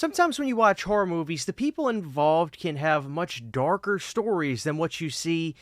Sometimes when you watch horror movies, the people involved can have much darker stories than what you see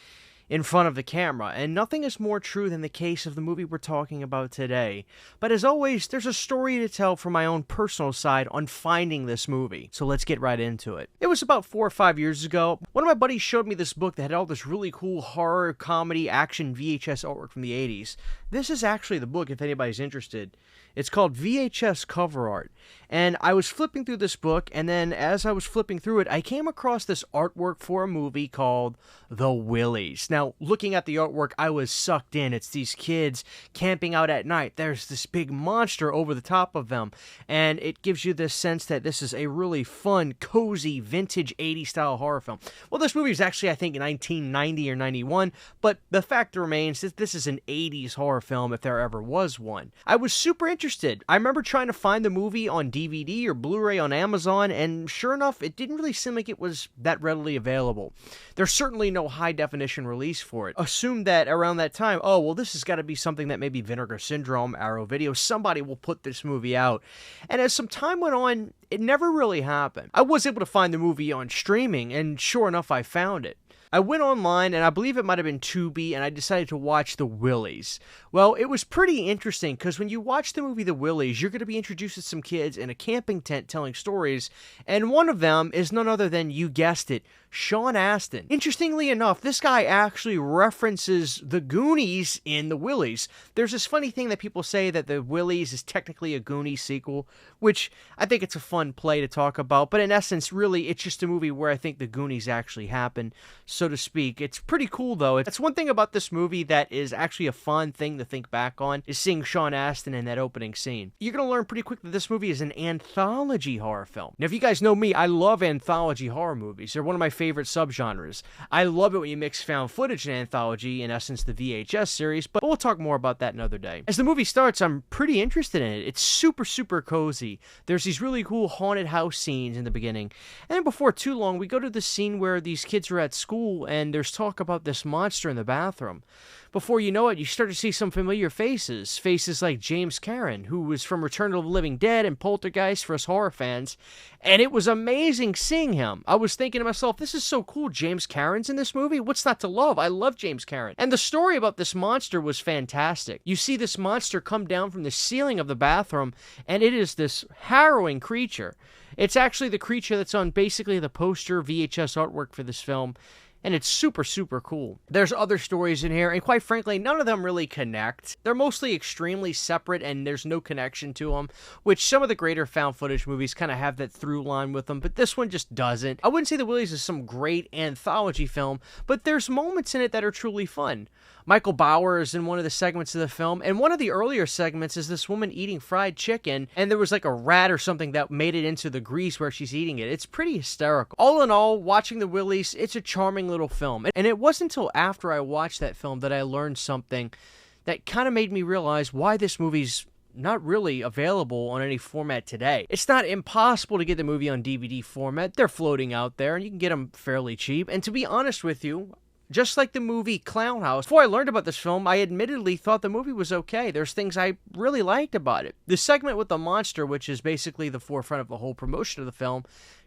in front of the camera, and nothing is more true than the case of the movie we're talking about today. But as always, there's a story to tell from my own personal side on finding this movie, so let's get right into it. It was about 4 or 5 years ago. One of my buddies showed me this book that had all this really cool horror, comedy, action VHS artwork from the 80s. This is actually the book if anybody's interested. It's called VHS Cover Art, and I was flipping through this book, and then as I was flipping through it, I came across this artwork for a movie called The Willies. Now, looking at the artwork, I was sucked in. It's these kids camping out at night. There's this big monster over the top of them, and it gives you this sense that this is a really fun, cozy, vintage 80s style horror film. Well, this movie is actually, I think, 1990 or 91, but the fact remains that this is an 80s horror film if there ever was one. I was super interested. I remember trying to find the movie on DVD or Blu-ray on Amazon, and sure enough, it didn't really seem like it was that readily available. There's certainly no high-definition release for it. Assume that around that time, oh, well, this has got to be something that maybe Vinegar Syndrome, Arrow Video, somebody will put this movie out. And as some time went on, it never really happened. I was able to find the movie on streaming, and sure enough, I found it. I went online, and I believe it might have been Tubi, and I decided to watch The Willies. Well, it was pretty interesting, because when you watch the movie The Willies, you're going to be introduced to some kids in a camping tent telling stories, and one of them is none other than, you guessed it, Sean Astin. Interestingly enough, this guy actually references the Goonies in The Willies. There's this funny thing that people say that The Willies is technically a Goonies sequel, which I think it's a fun play to talk about, but in essence, really, it's just a movie where I think the Goonies actually happen, so to speak. It's pretty cool, though. It's one thing about this movie that is actually a fun thing to think back on, is seeing Sean Astin in that opening scene. You're going to learn pretty quick that this movie is an anthology horror film. Now, if you guys know me, I love anthology horror movies. They're one of my favorite subgenres. I love it when you mix found footage and anthology, in essence the VHS series, but we'll talk more about that another day. As the movie starts, I'm pretty interested in it. It's super, super cozy. There's these really cool haunted house scenes in the beginning, and then before too long, we go to the scene where these kids are at school, and there's talk about this monster in the bathroom. Before you know it, you start to see some familiar faces. Faces like James Karen, who was from Return of the Living Dead and Poltergeist for us horror fans. And it was amazing seeing him. I was thinking to myself, this is so cool. James Karen's in this movie? What's not to love? I love James Karen. And the story about this monster was fantastic. You see this monster come down from the ceiling of the bathroom, and it is this harrowing creature. It's actually the creature that's on basically the poster VHS artwork for this film. And it's super, super cool. There's other stories in here, and quite frankly, none of them really connect. They're mostly extremely separate, and there's no connection to them, which some of the greater found footage movies kind of have that through line with them, but this one just doesn't. I wouldn't say The Willies is some great anthology film, but there's moments in it that are truly fun. Michael Bauer is in one of the segments of the film, and one of the earlier segments is this woman eating fried chicken, and there was like a rat or something that made it into the grease where she's eating it. It's pretty hysterical. All in all, watching The Willies, it's a charming little film, and it wasn't until after I watched that film that I learned something that kind of made me realize why this movie's not really available on any format today. It's not impossible to get the movie on DVD format. They're floating out there, and you can get them fairly cheap, and to be honest with you, just like the movie Clown House, before I learned about this film, I admittedly thought the movie was okay. There's things I really liked about it. The segment with the monster, which is basically the forefront of the whole promotion of the film,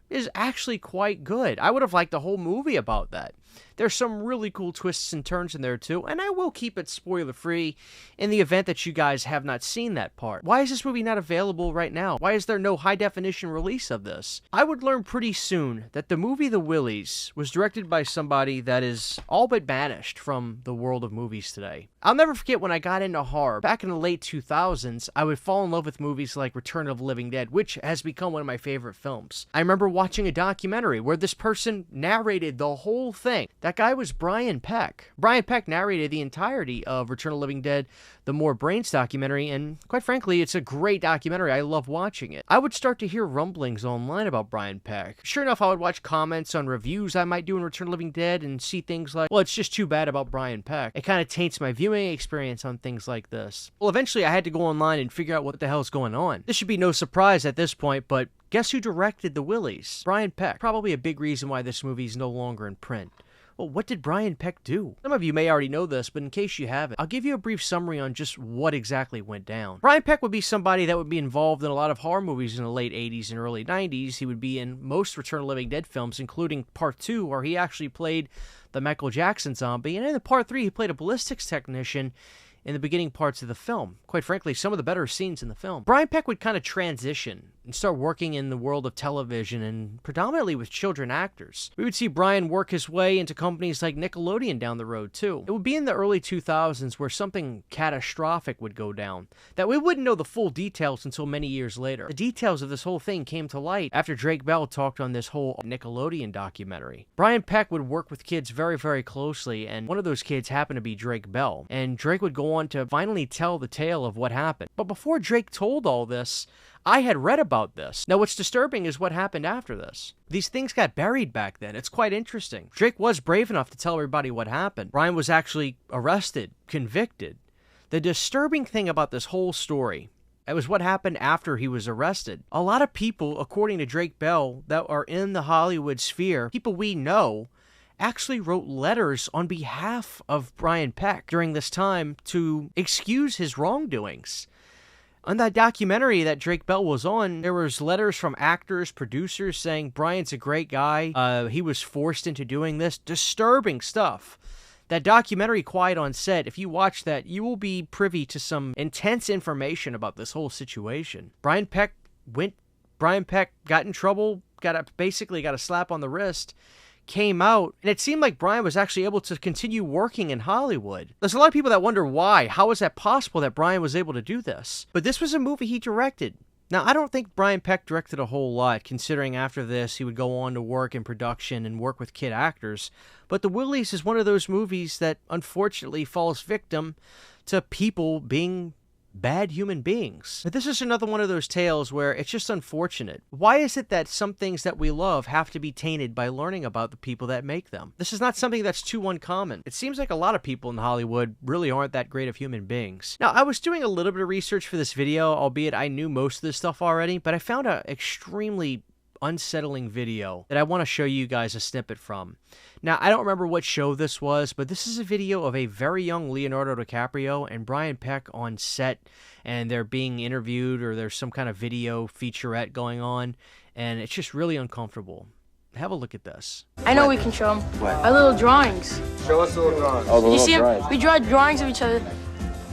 is actually quite good. I would have liked a whole movie about that. There's some really cool twists and turns in there too, and I will keep it spoiler-free in the event that you guys have not seen that part. Why is this movie not available right now? Why is there no high-definition release of this? I would learn pretty soon that the movie The Willies was directed by somebody that is all but banished from the world of movies today. I'll never forget when I got into horror. Back in the late 2000s, I would fall in love with movies like Return of the Living Dead, which has become one of my favorite films. I remember watching a documentary where this person narrated the whole thing. That guy was Brian Peck. Brian Peck narrated the entirety of Return of the Living Dead, the More Brains documentary, and quite frankly, it's a great documentary. I love watching it. I would start to hear rumblings online about Brian Peck. Sure enough, I would watch comments on reviews I might do in Return of the Living Dead and see things like, well, it's just too bad about Brian Peck. It kind of taints my viewing experience on things like this. Well, eventually I had to go online and figure out what the hell's going on. This should be no surprise at this point, but guess who directed The Willies? Brian Peck. Probably a big reason why this movie is no longer in print. Well, what did Brian Peck do? Some of you may already know this, but in case you haven't, I'll give you a brief summary on just what exactly went down. Brian Peck would be somebody that would be involved in a lot of horror movies in the late 80s and early 90s. He would be in most Return of the Living Dead films, including Part 2, where he actually played the Michael Jackson zombie, and in the Part 3, he played a ballistics technician in the beginning parts of the film. Quite frankly, some of the better scenes in the film. Brian Peck would kind of transition and start working in the world of television and predominantly with children actors. We would see Brian work his way into companies like Nickelodeon down the road too. It would be in the early 2000s where something catastrophic would go down that we wouldn't know the full details until many years later. The details of this whole thing came to light after Drake Bell talked on this whole Nickelodeon documentary. Brian Peck would work with kids very, very closely, and one of those kids happened to be Drake Bell. And Drake would go on to finally tell the tale of what happened. But before Drake told all this, I had read about this. Now, what's disturbing is what happened after this. These things got buried back then. It's quite interesting. Drake was brave enough to tell everybody what happened. Brian was actually arrested, convicted. The disturbing thing about this whole story, it was what happened after he was arrested. A lot of people, according to Drake Bell, that are in the Hollywood sphere, people we know, actually wrote letters on behalf of Brian Peck during this time to excuse his wrongdoings. On that documentary that Drake Bell was on, there was letters from actors, producers saying Brian's a great guy. He was forced into doing this. Disturbing stuff. That documentary, Quiet on Set, if you watch that, you will be privy to some intense information about this whole situation. Brian Peck got in trouble, basically got a slap on the wrist, came out, and it seemed like Brian was actually able to continue working in Hollywood. There's a lot of people that wonder why. How is that possible that Brian was able to do this? But this was a movie he directed. Now, I don't think Brian Peck directed a whole lot, considering after this he would go on to work in production and work with kid actors. But The Willies is one of those movies that unfortunately falls victim to people being bad human beings. But this is another one of those tales where it's just unfortunate. Why is it that some things that we love have to be tainted by learning about the people that make them? This is not something that's too uncommon. It seems like a lot of people in Hollywood really aren't that great of human beings. Now, I was doing a little bit of research for this video, albeit I knew most of this stuff already, but I found an extremely unsettling video that I want to show you guys a snippet from. Now, I don't remember what show this was, but this is a video of a very young Leonardo DiCaprio and Brian Peck on set, and they're being interviewed, or there's some kind of video featurette going on, and it's just really uncomfortable. Have a look at this. I know we can show them our little drawings. Show us the little drawings. Oh, you see, we draw drawings of each other.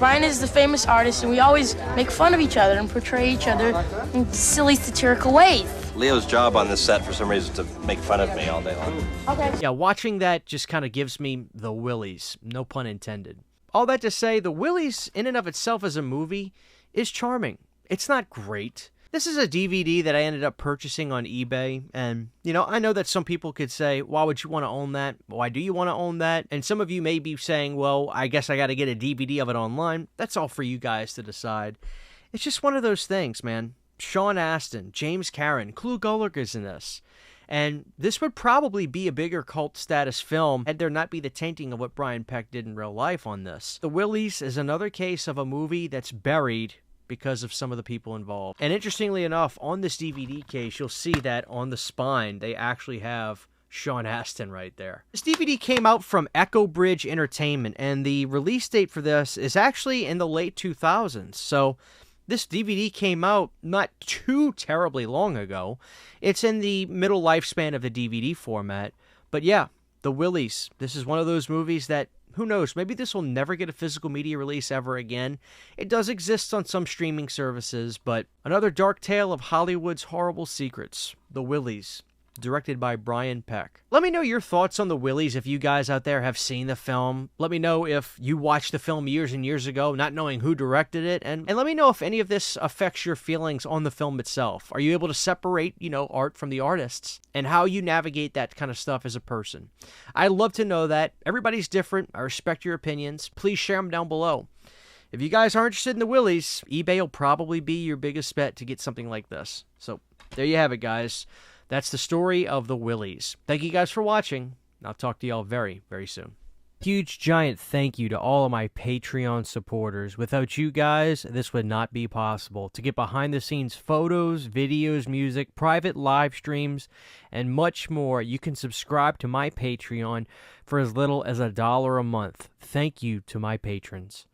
Brian is the famous artist, and we always make fun of each other and portray each other in silly, satirical ways. Leo's job on this set, for some reason, is to make fun of me all day long. Okay. Yeah, watching that just kind of gives me the willies, no pun intended. All that to say, The Willies, in and of itself as a movie, is charming. It's not great. This is a DVD that I ended up purchasing on eBay, and, you know, I know that some people could say, why would you want to own that? Why do you want to own that? And some of you may be saying, well, I guess I got to get a DVD of it online. That's all for you guys to decide. It's just one of those things, man. Sean Astin, James Karen, Clu Gulager's in this. And this would probably be a bigger cult status film had there not be the tainting of what Brian Peck did in real life on this. The Willies is another case of a movie that's buried because of some of the people involved. And interestingly enough, on this DVD case, you'll see that on the spine, they actually have Sean Astin right there. This DVD came out from Echo Bridge Entertainment, and the release date for this is actually in the late 2000s. So this DVD came out not too terribly long ago. It's in the middle lifespan of the DVD format. But yeah, The Willies. This is one of those movies that, who knows, maybe this will never get a physical media release ever again. It does exist on some streaming services, but another dark tale of Hollywood's horrible secrets. The Willies. Directed by Brian Peck. Let me know your thoughts on The Willies if you guys out there have seen the film. Let me know if you watched the film years and years ago, not knowing who directed it. And let me know if any of this affects your feelings on the film itself. Are you able to separate, you know, art from the artists? And how you navigate that kind of stuff as a person. I'd love to know that. Everybody's different. I respect your opinions. Please share them down below. If you guys are interested in The Willies, eBay will probably be your biggest bet to get something like this. So there you have it, guys. That's the story of The Willies. Thank you guys for watching. I'll talk to y'all very, very soon. Huge giant thank you to all of my Patreon supporters. Without you guys, this would not be possible. To get behind the scenes photos, videos, music, private live streams, and much more, you can subscribe to my Patreon for as little as $1 a month. Thank you to my patrons.